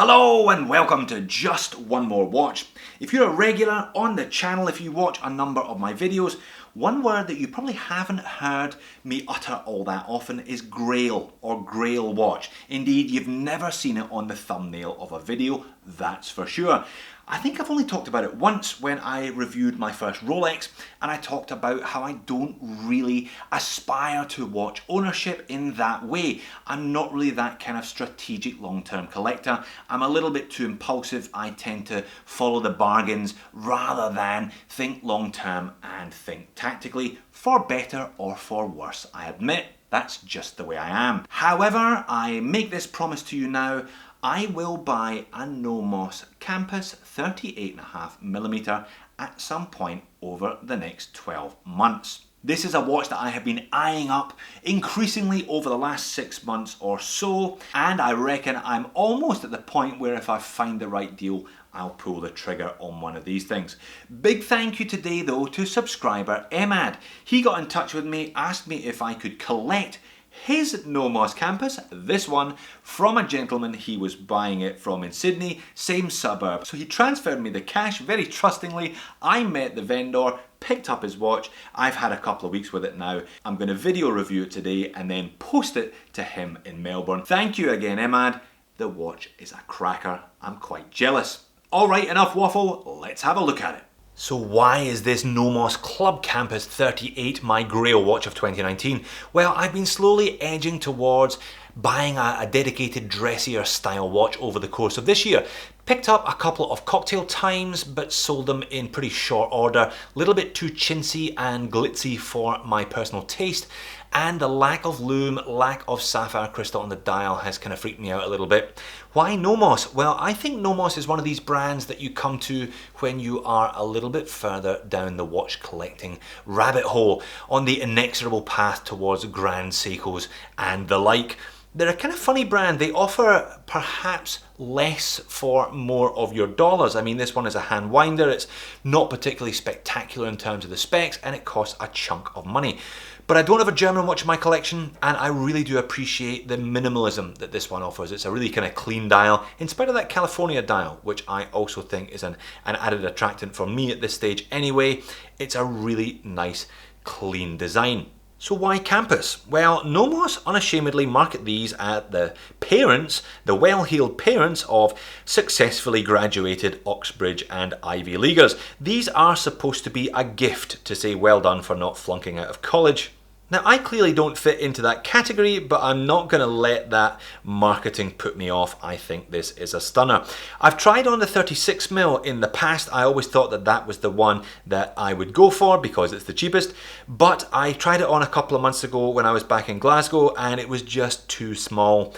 Hello and welcome to Just One More Watch. If you're a regular on the channel, if you watch a number of my videos, one word that you probably haven't heard me utter all that often is Grail or Grail watch. Indeed, you've never seen it on the thumbnail of a video, that's for sure. I think I've only talked about it once when I reviewed my first Rolex, and I talked about how I don't really aspire to watch ownership in that way. I'm not really that kind of strategic long-term collector. I'm a little bit too impulsive. I tend to follow the bargains rather than think long-term and think tactically, for better or for worse. I admit that's just the way I am. However, I make this promise to you now. I will buy a Nomos Campus 38.5mm at some point over the next 12 months. This is a watch that I have been eyeing up increasingly over the last 6 months or so, and I reckon I'm almost at the point where if I find the right deal, I'll pull the trigger on one of these things. Big thank you today though to subscriber Emad. He got in touch with me, asked me if I could collect his Nomos Campus, this one, from a gentleman he was buying it from in Sydney, same suburb. So he transferred me the cash very trustingly. I met the vendor, picked up his watch. I've had a couple of weeks with it now. I'm going to video review it today and then post it to him in Melbourne. Thank you again, Emad. The watch is a cracker. I'm quite jealous. Alright, enough waffle, let's have a look at it. So why is this Nomos Club Campus 38 my Grail watch of 2019? Well, I've been slowly edging towards buying a dedicated dressier style watch over the course of this year. Picked up a couple of cocktail times, but sold them in pretty short order. A little bit too chintzy and glitzy for my personal taste. And the lack of lume, lack of sapphire crystal on the dial has kind of freaked me out a little bit. Why Nomos? Well, I think Nomos is one of these brands that you come to when you are a little bit further down the watch collecting rabbit hole, on the inexorable path towards Grand Seikos and the like. They're a kind of funny brand. They offer perhaps less for more of your dollars. I mean, this one is a hand winder. It's not particularly spectacular in terms of the specs, and it costs a chunk of money. But I don't have a German watch in my collection, and I really do appreciate the minimalism that this one offers. It's a really kind of clean dial, in spite of that California dial, which I also think is an added attractant for me at this stage anyway. It's a really nice, clean design. So why Campus? Well, Nomos unashamedly market these at the parents, the well-heeled parents of successfully graduated Oxbridge and Ivy Leaguers. These are supposed to be a gift to say well done for not flunking out of college. Now, I clearly don't fit into that category, but I'm not going to let that marketing put me off. I think this is a stunner. I've tried on the 36mm in the past. I always thought that that was the one that I would go for because it's the cheapest, but I tried it on a couple of months ago when I was back in Glasgow and it was just too small.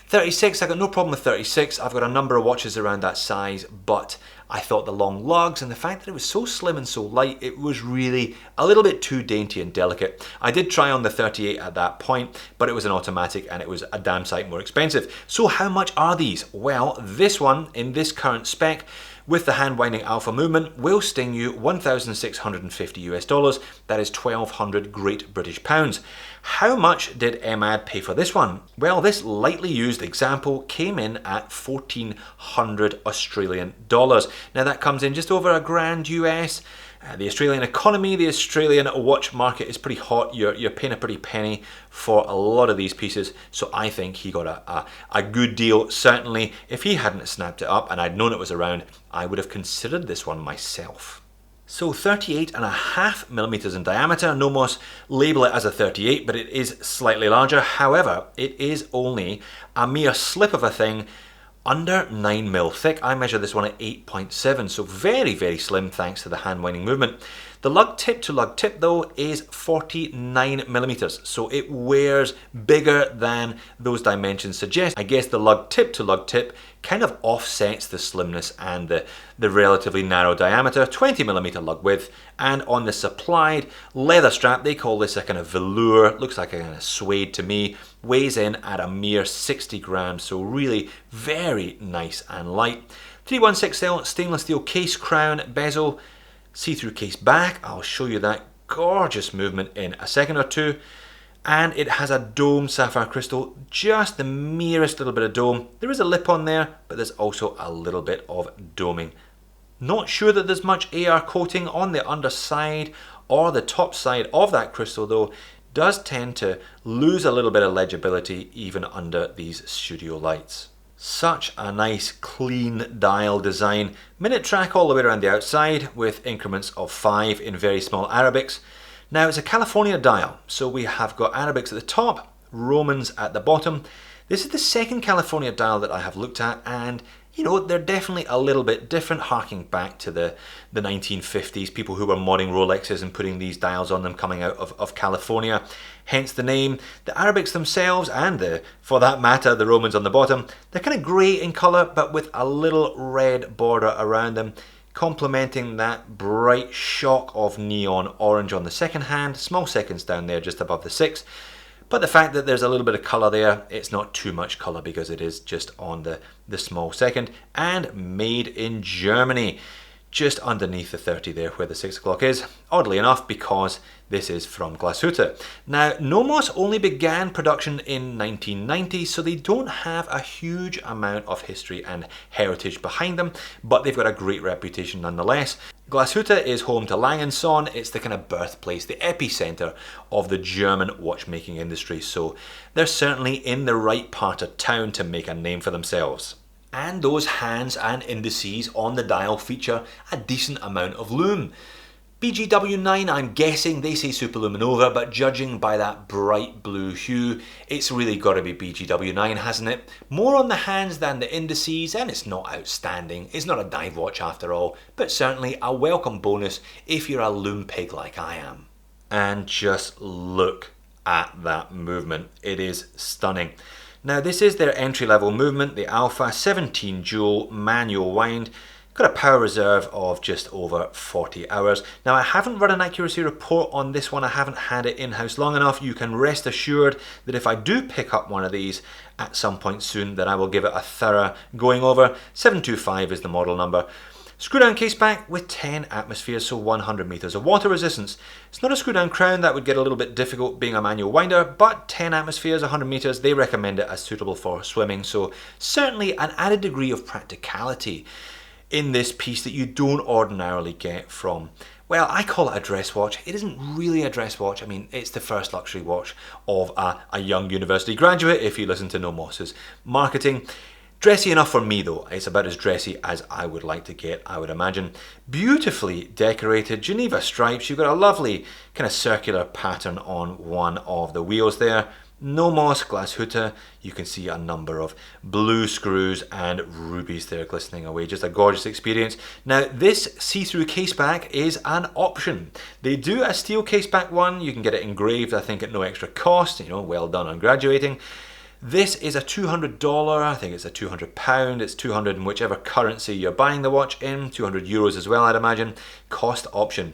36, I got no problem with 36. I've got a number of watches around that size, but I thought the long lugs and the fact that it was so slim and so light, it was really a little bit too dainty and delicate. I did try on the 38 at that point, but it was an automatic and it was a damn sight more expensive. So how much are these? Well, this one in this current spec with the hand winding alpha movement will sting you $1,650 US. That is 1,200 Great British pounds. How much did Emad pay for this one? Well, this lightly used example came in at 1,400 Australian dollars. Now that comes in just over $1,000 US. The Australian economy, the Australian watch market is pretty hot. You're paying a pretty penny for a lot of these pieces. So I think he got a good deal. Certainly, if he hadn't snapped it up and I'd known it was around, I would have considered this one myself. So 38.5mm in diameter. Nomos label it as a 38, but it is slightly larger. However, it is only a mere slip of a thing, under 9mm thick. I measure this one at 8.7, so very, very slim thanks to the hand winding movement. The lug tip to lug tip though is 49mm, so it wears bigger than those dimensions suggest. I guess the lug tip to lug tip kind of offsets the slimness and the relatively narrow diameter, 20mm lug width, and on the supplied leather strap, they call this a kind of velour, looks like a kind of suede to me, weighs in at a mere 60 grams, so really very nice and light. 316L stainless steel case crown bezel, see-through case back. I'll show you that gorgeous movement in a second or two. And it has a domed sapphire crystal, just the merest little bit of dome. There is a lip on there, but there's also a little bit of doming. Not sure that there's much AR coating on the underside or the top side of that crystal though. Does tend to lose a little bit of legibility even under these studio lights. Such a nice clean dial design. Minute track all the way around the outside with increments of 5 in very small Arabics. Now it's a California dial, so we have got Arabics at the top, Romans at the bottom. This is the second California dial that I have looked at, and you know, they're definitely a little bit different, harking back to the 1950s, people who were modding Rolexes and putting these dials on them coming out of California, hence the name. The Arabics themselves, and for that matter, the Romans on the bottom, they're kind of grey in colour, but with a little red border around them, complementing that bright shock of neon orange on the second hand, small seconds down there just above the 6. But the fact that there's a little bit of colour there, it's not too much colour because it is just on the small second, and made in Germany. Just underneath the 30 there where the 6 o'clock is, oddly enough, because this is from Glashütte. Now, Nomos only began production in 1990, so they don't have a huge amount of history and heritage behind them, but they've got a great reputation nonetheless. Glashütte is home to Lang & Son. It's the kind of birthplace, the epicenter of the German watchmaking industry, so they're certainly in the right part of town to make a name for themselves. And those hands and indices on the dial feature a decent amount of lume. BGW9, I'm guessing they say superluminova, but judging by that bright blue hue, it's really got to be BGW9, hasn't it? More on the hands than the indices, and it's not outstanding. It's not a dive watch after all, but certainly a welcome bonus if you're a lume pig like I am. And just look at that movement. It is stunning. Now this is their entry-level movement, the Alpha 17 Joule manual wind. Got a power reserve of just over 40 hours. Now I haven't run an accuracy report on this one, I haven't had it in-house long enough. You can rest assured that if I do pick up one of these at some point soon, that I will give it a thorough going over. 725 is the model number. Screw down case back with 10 atmospheres, so 100 meters of water resistance. It's not a screw down crown, that would get a little bit difficult being a manual winder, but 10 atmospheres, 100 meters, they recommend it as suitable for swimming, so certainly an added degree of practicality in this piece that you don't ordinarily get from, well, I call it a dress watch. It isn't really a dress watch. I mean, it's the first luxury watch of a young university graduate, if you listen to Nomos's marketing. Dressy enough for me though. It's about as dressy as I would like to get, I would imagine. Beautifully decorated Geneva stripes. You've got a lovely kind of circular pattern on one of the wheels there. Nomos, Glashütte, you can see a number of blue screws and rubies there glistening away. Just a gorgeous experience. Now this see-through case back is an option. They do a steel case back one. You can get it engraved, I think, at no extra cost. You know, well done on graduating. This is a $200, I think it's a £200, it's 200 in whichever currency you're buying the watch in, 200 euros as well, I'd imagine, cost option.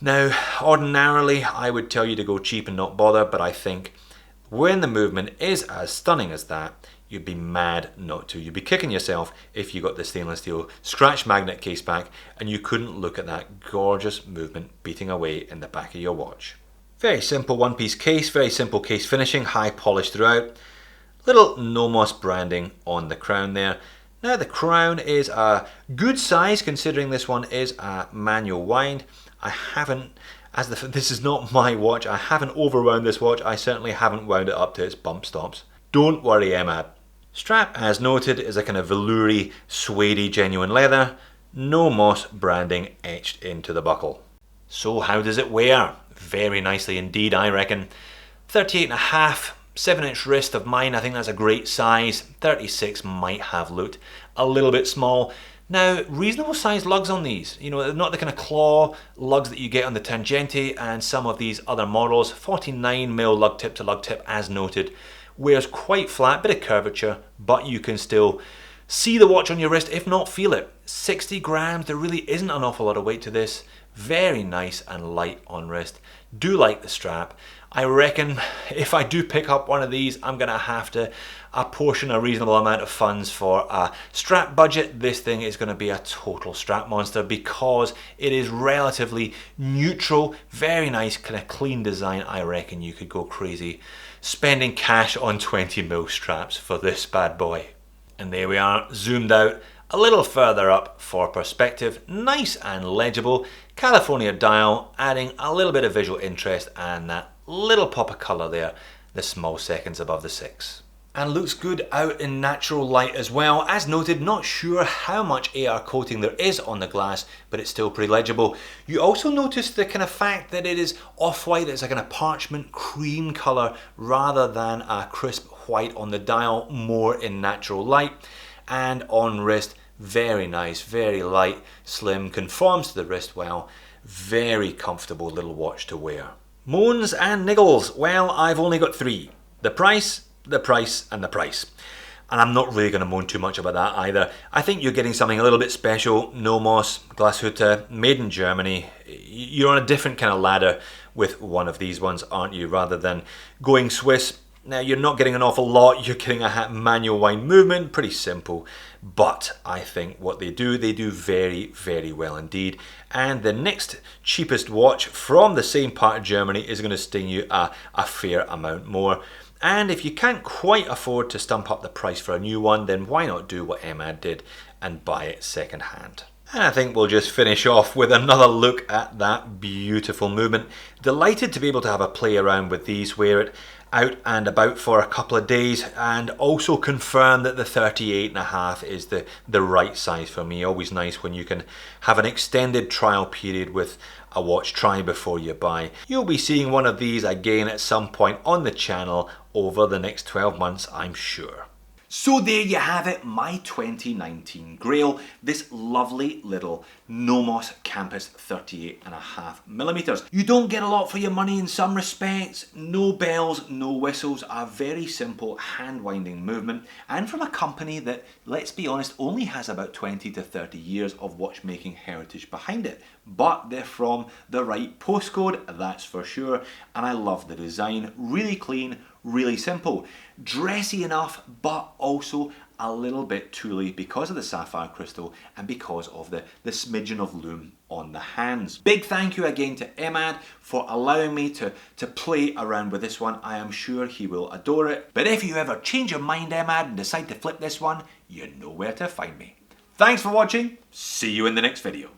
Now, ordinarily, I would tell you to go cheap and not bother, but I think when the movement is as stunning as that, you'd be mad not to. You'd be kicking yourself if you got the stainless steel scratch magnet case back and you couldn't look at that gorgeous movement beating away in the back of your watch. Very simple one-piece case, very simple case finishing, high polish throughout. Little Nomos branding on the crown there. Now the crown is a good size considering this one is a manual wind. I haven't, this is not my watch, I haven't overwound this watch. I certainly haven't wound it up to its bump stops. Don't worry, Emma. Strap, as noted, is a kind of velour-y, suede-y genuine leather. Nomos branding etched into the buckle. So how does it wear? Very nicely indeed, I reckon. 38.5. 7-inch wrist of mine, I think that's a great size. 36 might have looked a little bit small. Now, reasonable sized lugs on these. You know, not the kind of claw lugs that you get on the Tangenti and some of these other models. 49mm lug tip to lug tip, as noted. Wears quite flat, bit of curvature, but you can still see the watch on your wrist, if not feel it. 60 grams, there really isn't an awful lot of weight to this. Very nice and light on wrist. Do like the strap. I reckon if I do pick up one of these, I'm going to have to apportion a reasonable amount of funds for a strap budget. This thing is going to be a total strap monster because it is relatively neutral, very nice, kind of clean design. I reckon you could go crazy spending cash on 20mm straps for this bad boy. And there we are, zoomed out a little further up for perspective. Nice and legible. California dial, adding a little bit of visual interest and that little pop of colour there, the small seconds above the 6. And looks good out in natural light as well. As noted, not sure how much AR coating there is on the glass, but it's still pretty legible. You also notice the kind of fact that it is off-white. It's a kind of parchment cream colour rather than a crisp white on the dial, more in natural light. And on wrist, very nice, very light, slim, conforms to the wrist well. Very comfortable little watch to wear. Moans and niggles, well, I've only got 3. The price, the price, and the price. And I'm not really going to moan too much about that either. I think you're getting something a little bit special. Nomos, Glashütte, made in Germany. You're on a different kind of ladder with one of these ones, aren't you? Rather than going Swiss. Now, you're not getting an awful lot. You're getting a manual wind movement, pretty simple. But I think what they do very, very well indeed. And the next cheapest watch from the same part of Germany is going to sting you a fair amount more. And if you can't quite afford to stump up the price for a new one, then why not do what Emad did and buy it second hand? And I think we'll just finish off with another look at that beautiful movement. Delighted to be able to have a play around with these, wear it out and about for a couple of days, and also confirm that the 38.5 is the right size for me. Always nice when you can have an extended trial period with a watch, try before you buy. You'll be seeing one of these again at some point on the channel over the next 12 months, I'm sure. So there you have it, my 2019 Grail, this lovely little Nomos Campus 38.5mm. You don't get a lot for your money in some respects. No bells, no whistles, a very simple hand winding movement, and from a company that, let's be honest, only has about 20 to 30 years of watchmaking heritage behind it. But they're from the right postcode, that's for sure, and I love the design. Really clean, really simple. Dressy enough, but also a little bit tooly because of the sapphire crystal and because of the smidgen of lume on the hands. Big thank you again to Emad for allowing me to play around with this one. I am sure he will adore it. But if you ever change your mind, Emad, and decide to flip this one, you know where to find me. Thanks for watching. See you in the next video.